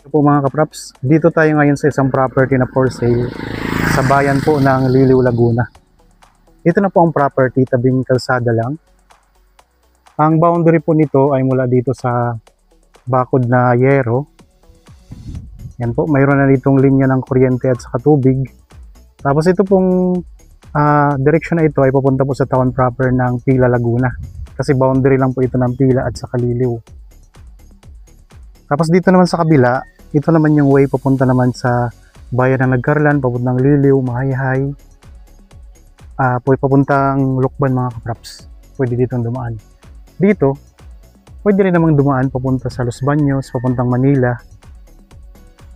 Ito po mga kapraps, dito tayo ngayon sa isang property na for sale sa bayan po ng Liliw, Laguna. Ito na po ang property, tabing kalsada lang. Ang boundary po nito ay mula dito sa bakod na yero. Yan po, mayroon na ditong linya ng kuryente at saka tubig. Tapos ito pong direksyon na ito ay papunta po sa town proper ng Pila, Laguna. Kasi boundary lang po ito ng Pila at saka Liliw. Tapos dito naman sa kabila, ito naman yung way papunta naman sa bayan ng Nagcarlan, papuntang Liliw, Mahayhay, papuntang Lukban mga kapraps. Pwede ditong dumaan. Dito, pwede rin namang dumaan papunta sa Los Baños, papuntang Manila,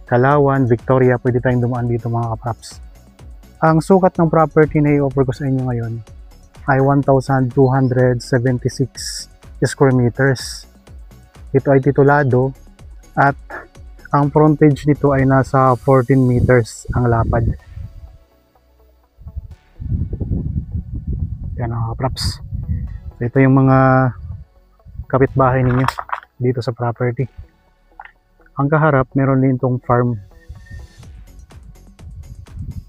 Calauan, Victoria, pwede tayong dumaan dito mga kapraps. Ang sukat ng property na i-offer ko sa inyo ngayon ay 1,276 square meters. Ito ay titulado at ang frontage nito ay nasa 14 meters ang lapad. Yan mga kapraps. So, ito yung mga kapitbahay ninyo dito sa property. Ang kaharap, meron din itong farm.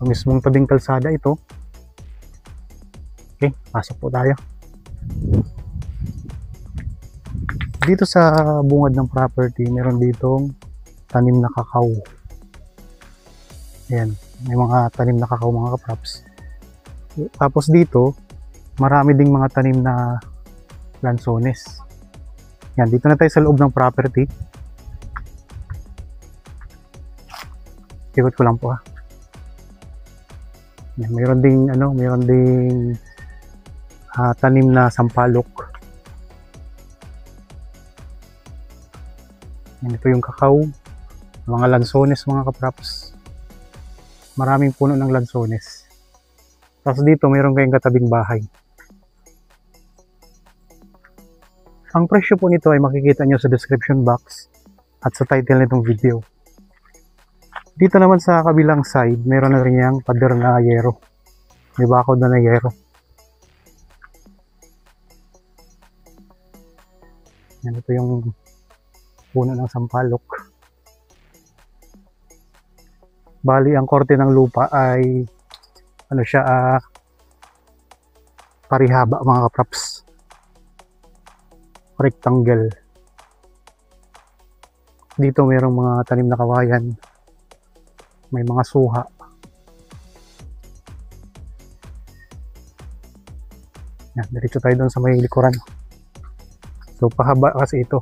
Ang mismong tabing kalsada ito. Okay, pasok po tayo. Dito sa bungad ng property, meron ditong tanim na kakao. Ayan, may mga tanim na kakao mga kapraps. Tapos dito, marami ding mga tanim na lansones. Yan, dito na tayo sa loob ng property. Ikot ko lang po ha. Yan, mayroon ding tanim na sampalok. Yan, ito yung kakao, mga lansones mga kapraps. Maraming puno ng lansones. Tapos dito mayroon kayong katabing bahay. Ang presyo po nito ay makikita nyo sa description box at sa title nitong video. Dito naman sa kabilang side, mayroon na rin yung pader na yero. May bakod na yero. Yan, ito yung puno ng sampalok. Bali, ang korte ng lupa ay parihaba mga kapraps. Rectangle. Dito mayroong mga tanim na kawayan. May mga suha. Yan, diretso tayo doon sa may likuran. So, pahaba kasi ito.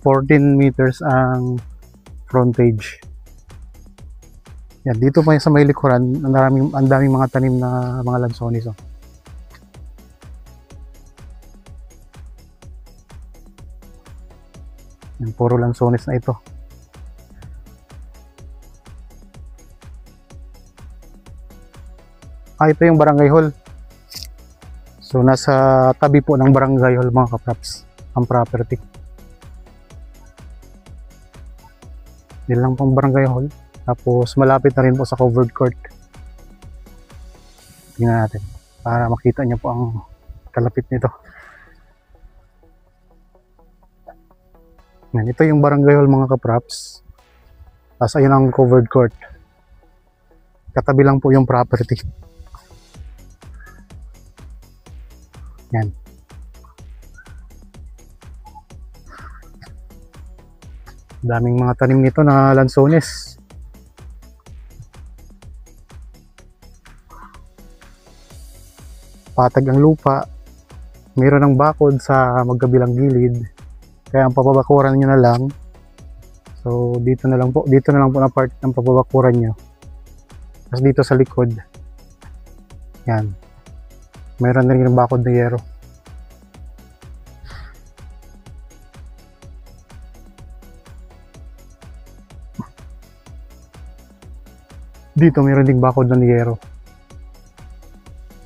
14 meters ang frontage. Yan, dito pa sa may likuran, ang daming mga tanim na mga lansones. Oh. Yan, puro lansones na ito. Ito yung barangay hall. So, nasa tabi po ng barangay hall mga kapraps, ang property. Yan lang pong barangay hall. Tapos malapit na rin po sa covered court. Tingnan natin para makita niyo po ang kalapit nito. Yan, ito yung barangay hall mga kapraps. Tapos ayun ang covered court. Katabi lang po yung property. Yan. Daming mga tanim nito na lansones. Patag ang lupa. Mayroon ng bakod sa magkabilang gilid. Kaya ang papabakuran nyo na lang. So dito na lang po na part ng papabakuran nyo. Tapos dito sa likod. Yan. Mayroon na rin ng bakod na yero. Dito mayroon ding bakod ng yero.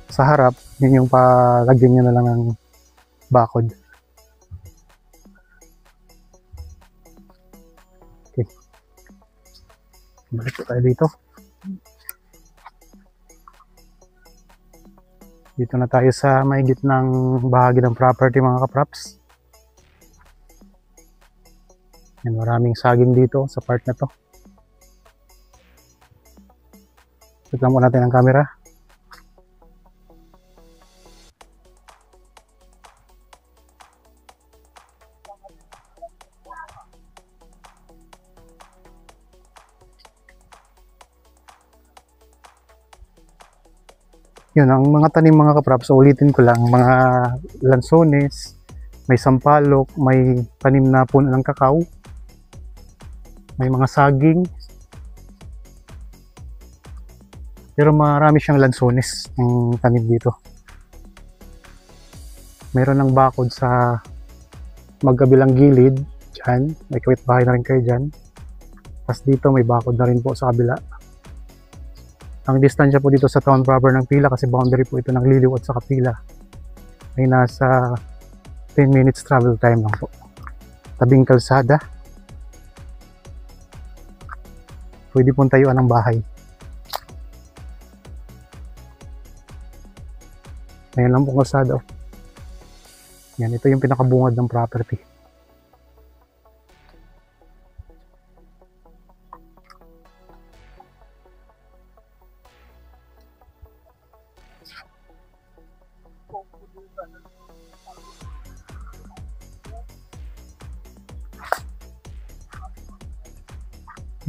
Sa harap, yun yung palagyan nyo na lang ng bakod. Okay. Balik tayo dito. Dito na tayo sa may gitnang bahagi ng property mga kapraps. Yan, maraming saging dito sa part na to. Tignan mo natin ang camera. Yun, ang mga tanim mga kapraps, ulitin ko lang, mga lansones, may sampalok, may tanim na puno ng kakao, may mga saging, pero marami siyang lansones ng tanim dito. Meron ng bakod sa magkabilang gilid, dyan, may kapitbahay na rin kayo dyan. Tapos dito may bakod na rin po sa kabila. Ang distansya po dito sa town proper ng Pila, kasi boundary po ito ng Liliw at sa Kapila, ay nasa 10 minutes travel time lang po. Tabing kalsada. Pwede pong tayuan ng bahay. Ayan lang po kalsada. Yan, ito yung pinakabungad ng property.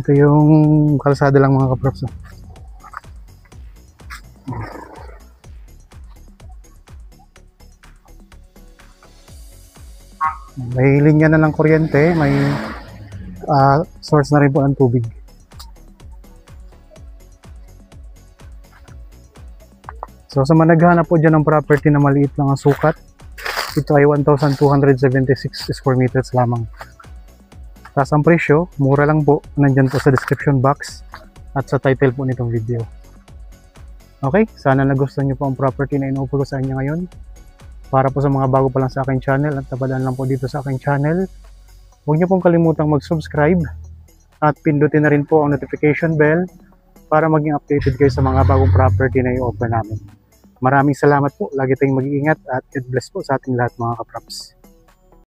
Ito yung kalsada lang mga kaprops. May linya na ng kuryente, may source na rin po ng tubig. So sa managhanap po dyan ng property na maliit lang ang sukat, ito ay 1,276 square meters lamang. Tapos ang presyo, mura lang po, nandyan po sa description box at sa title po nitong video. Okay, sana nagustuhan nyo po ang property na inuupo ko sa inyo ngayon. Para po sa mga bago pa lang sa aking channel at napadaan lang po dito sa aking channel, huwag nyo pong kalimutang mag-subscribe at pindutin na rin po ang notification bell para maging updated kayo sa mga bagong property na i-offer namin. Maraming salamat po, lagi tayong mag-iingat at God bless po sa ating lahat mga kaprops.